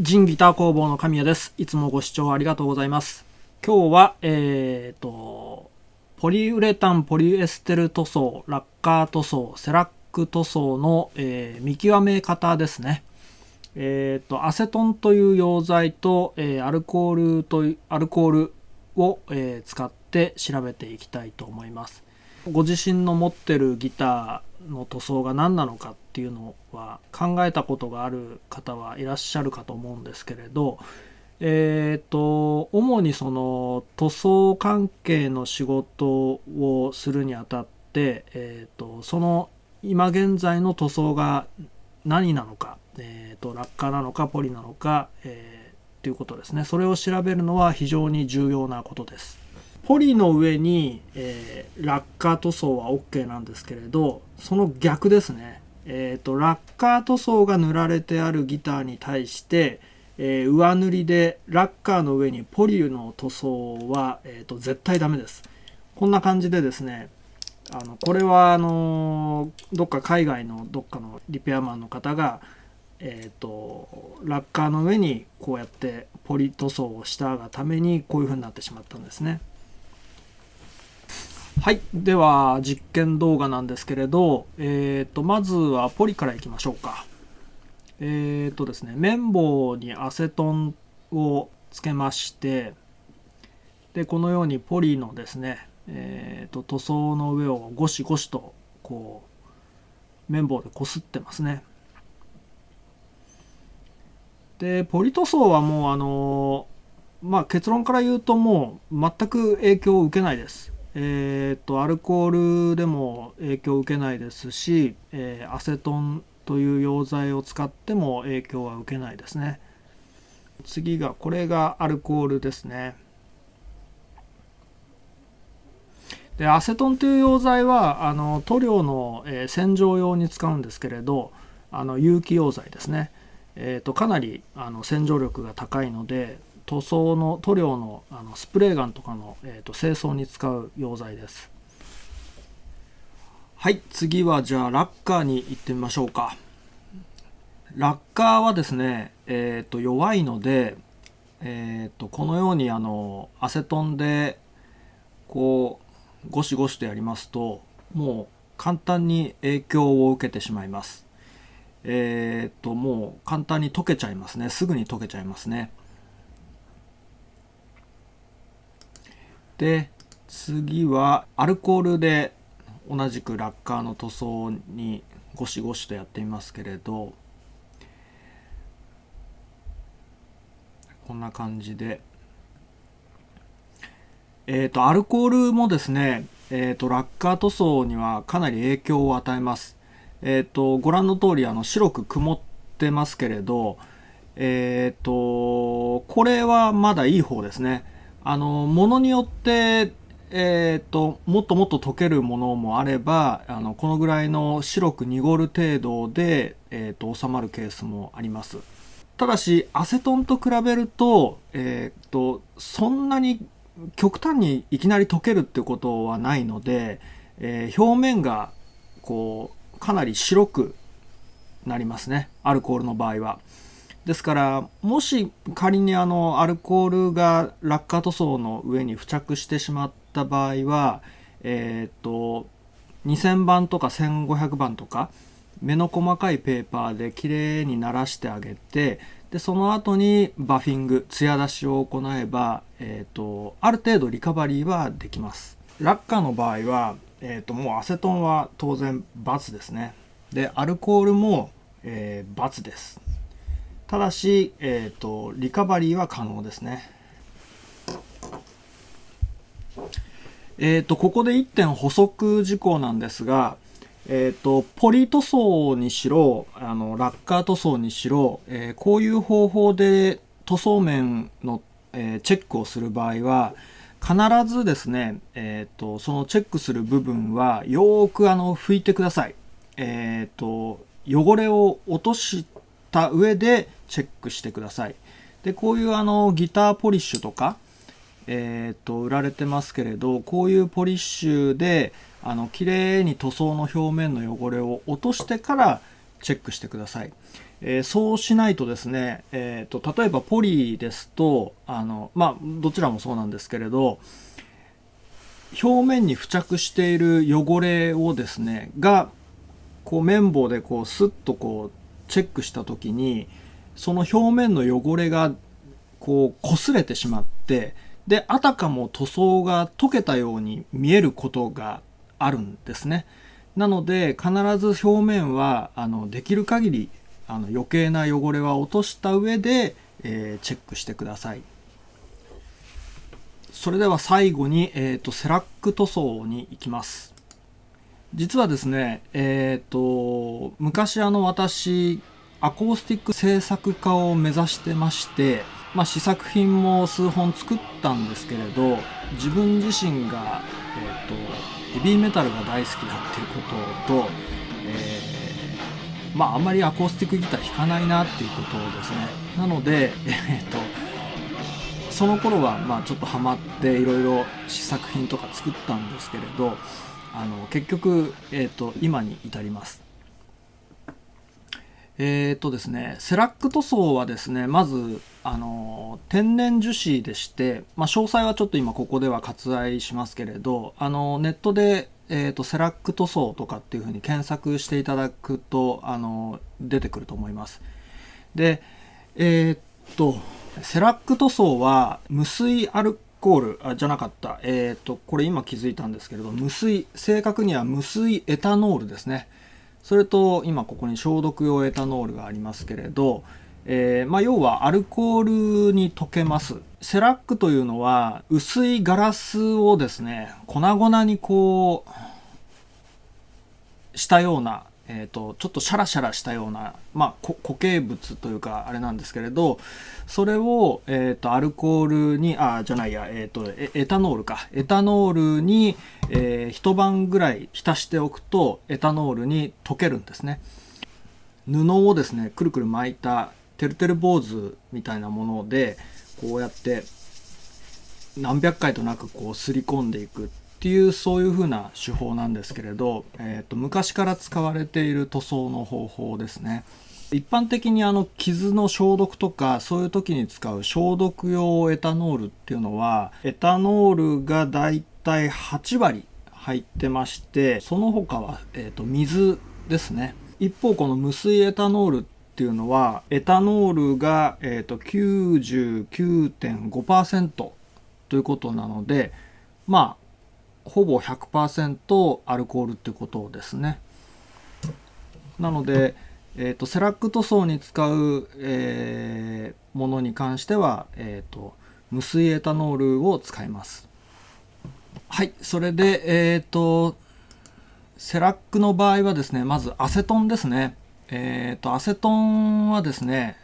ジンギター工房の神谷です。いつもご視聴ありがとうございます。今日は、ポリウレタンポリエステル塗装、ラッカー塗装、セラック塗装の、見極め方ですね。アセトンという溶剤と、アルコールを、使って調べていきたいと思います。ご自身の持ってるギターの塗装が何なのかっていうのは考えたことがある方はいらっしゃるかと思うんですけれど、主にその塗装関係の仕事をするにあたって、その今現在の塗装が何なのか、ラッカーなのかポリなのか、ということですね。それを調べるのは非常に重要なことです。ポリの上に、ラッカー塗装は OK なんですけれど、その逆ですね。ラッカー塗装が塗られてあるギターに対して、上塗りでラッカーの上にポリの塗装は、絶対ダメです。こんな感じでですね、これはどっか海外のどっかのリペアマンの方が、ラッカーの上にこうやってポリ塗装をしたがためにこういう風になってしまったんですね。はい、では実験動画なんですけれど、まずはポリからいきましょうか。ですね、綿棒にアセトンをつけまして、でこのようにポリのですね、塗装の上をゴシゴシとこう綿棒でこすってますね。でポリ塗装はもう結論から言うともう全く影響を受けないです。アルコールでも影響を受けないですし、アセトンという溶剤を使っても影響は受けないですね。次がこれがアルコールですね。でアセトンという溶剤は塗料の洗浄用に使うんですけれど、有機溶剤ですね。かなり洗浄力が高いので塗料のスプレーガンとかの、清掃に使う溶剤です。はい、次はじゃあラッカーに行ってみましょうか。ラッカーはですね、弱いので、このようにアセトンでこうゴシゴシとやりますともう簡単に影響を受けてしまいます。もう簡単に溶けちゃいますね。すぐに溶けちゃいますね。で次はアルコールで同じくラッカーの塗装にゴシゴシとやってみますけれど、こんな感じで、アルコールもですね、ラッカー塗装にはかなり影響を与えます。ご覧の通り白く曇ってますけれど、これはまだいい方ですね。ものによって、もっともっと溶けるものもあればこのぐらいの白く濁る程度で、収まるケースもあります。ただしアセトンと比べると、そんなに極端にいきなり溶けるってことはないので、表面がこうかなり白くなりますね、アルコールの場合は。ですからもし仮にアルコールがラッカー塗装の上に付着してしまった場合は、2000番とか1500番とか目の細かいペーパーできれいにならしてあげて、でその後にバフィング艶出しを行えば、ある程度リカバリーはできます。ラッカーの場合は、もうアセトンは当然×ですね。でアルコールも、×です。ただし、リカバリーは可能ですね。ここで1点補足事項なんですが、ポリ塗装にしろラッカー塗装にしろ、こういう方法で塗装面の、チェックをする場合は必ずですね、そのチェックする部分はよーく拭いてください。汚れを落とした上でチェックしてください。でこういうギターポリッシュとか、売られてますけれど、こういうポリッシュで綺麗に塗装の表面の汚れを落としてからチェックしてください。そうしないとですね、例えばポリですとどちらもそうなんですけれど、表面に付着している汚れをですねこう綿棒でこうスッとこうチェックした時に、その表面の汚れがこう擦れてしまって、であたかも塗装が溶けたように見えることがあるんですね。なので必ず表面はできる限り余計な汚れは落とした上で、チェックしてください。それでは最後に、セラック塗装に行きます。実はですね、昔私アコースティック制作家を目指してまして、試作品も数本作ったんですけれど、自分自身が、ヘビーメタルが大好きだっていうことと、あんまりアコースティックギター弾かないなっていうことですね。なので、その頃はちょっとハマっていろいろ試作品とか作ったんですけれど、結局、今に至ります。ですね、セラック塗装はですね、まず天然樹脂でして、詳細はちょっと今ここでは割愛しますけれど、ネットで、セラック塗装とかっていうふうに検索していただくと出てくると思います。で、セラック塗装は無水アルコールじゃなかった、これ今気づいたんですけれど、正確には無水エタノールですね。それと今ここに消毒用エタノールがありますけれど、要はアルコールに溶けます。セラックというのは薄いガラスをですね粉々にこうしたような、ちょっとシャラシャラしたような、固形物というかあれなんですけれど、それを、アルコールにじゃないや、エタノールかエタノールに、一晩ぐらい浸しておくとエタノールに溶けるんですね。布をですねくるくる巻いたてるてる坊主みたいなものでこうやって何百回となくこうすり込んでいくっていう、そういう風な手法なんですけれど、昔から使われている塗装の方法ですね。一般的に傷の消毒とかそういう時に使う消毒用エタノールっていうのはエタノールがだいたい8割入ってまして、その他は、水ですね。一方この無水エタノールっていうのはエタノールが、99.5% ということなので、ほぼ 100% アルコールっていうことですね。なので、セラック塗装に使う、ものに関しては、無水エタノールを使います。はい、それで、セラックの場合はですね、まずアセトンですね。アセトンはですね、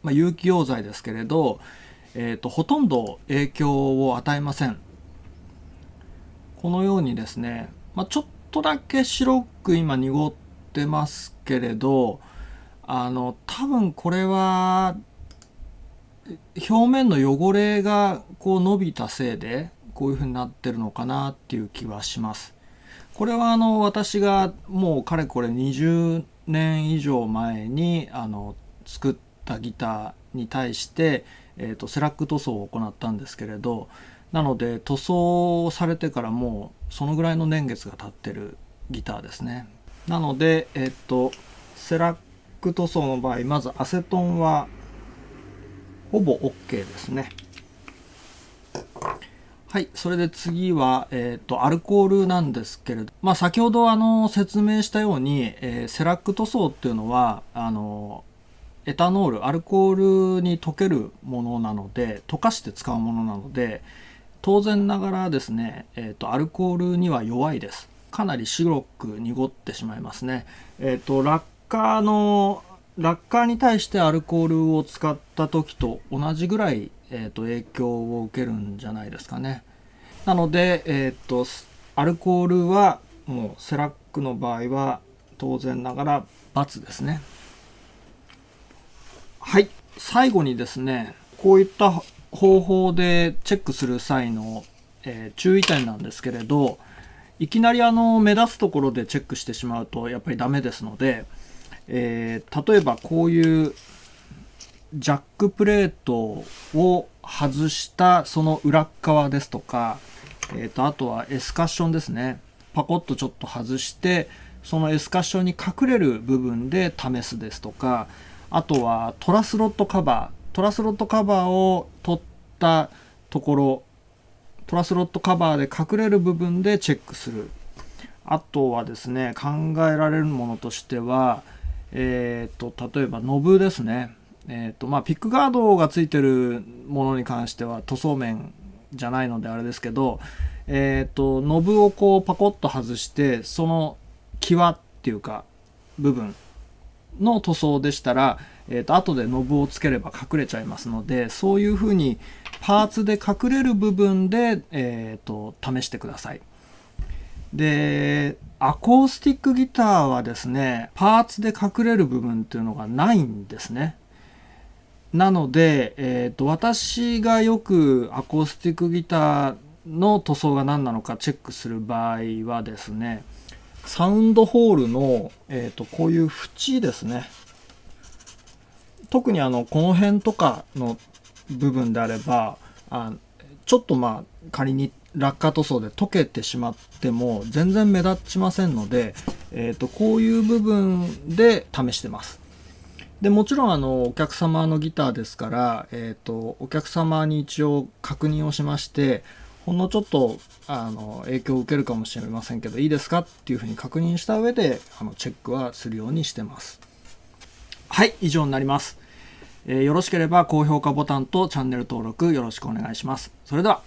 有機溶剤ですけれど、ほとんど影響を与えません。このようにですね、ちょっとだけ白く今濁ってますけれど、多分これは表面の汚れがこう伸びたせいでこういう風になってるのかなっていう気はします。これは私がもうかれこれ20年以上前に作ったギターに対して、セラック塗装を行ったんですけれど、なので塗装されてからもうそのぐらいの年月が経ってるギターですね。なので、セラック塗装の場合、まずアセトンはほぼ OK ですね。はい、それで次は、アルコールなんですけれど、先ほど説明したように、セラック塗装っていうのはエタノール、アルコールに溶けるものなので、溶かして使うものなので、当然ながらですね、アルコールには弱いです。かなり白く濁ってしまいますね。ラッカーに対してアルコールを使った時と同じぐらい、影響を受けるんじゃないですかね。なので、アルコールはもうセラックの場合は当然ながら×ですね。はい、最後にですね、こういった方法でチェックする際の、注意点なんですけれど、いきなり目立つところでチェックしてしまうとやっぱりダメですので、例えばこういうジャックプレートを外したその裏側ですとか、あとはエスカッションですね。パコッとちょっと外してそのエスカッションに隠れる部分で試すですとか、あとはトラスロットカバーを取ったところ、トラスロットカバーで隠れる部分でチェックする。あとはですね、考えられるものとしては、例えばノブですね。ピックガードがついてるものに関しては塗装面じゃないのであれですけど、ノブをこうパコッと外してその際っていうか部分の塗装でしたら、後でノブをつければ隠れちゃいますので、そういうふうにパーツで隠れる部分で、試してください。で、アコースティックギターはですね、パーツで隠れる部分っていうのがないんですね。なので、私がよくアコースティックギターの塗装が何なのかチェックする場合はですね、サウンドホールの、こういう縁ですね。特にこの辺とかの部分であれば、ちょっと仮に落下塗装で溶けてしまっても全然目立ちませんので、こういう部分で試してます。でもちろんお客様のギターですから、お客様に一応確認をしまして、ほんのちょっと影響を受けるかもしれませんけどいいですかっていうふうに確認した上でチェックはするようにしてます。はい、以上になります。よろしければ高評価ボタンとチャンネル登録よろしくお願いします。それでは。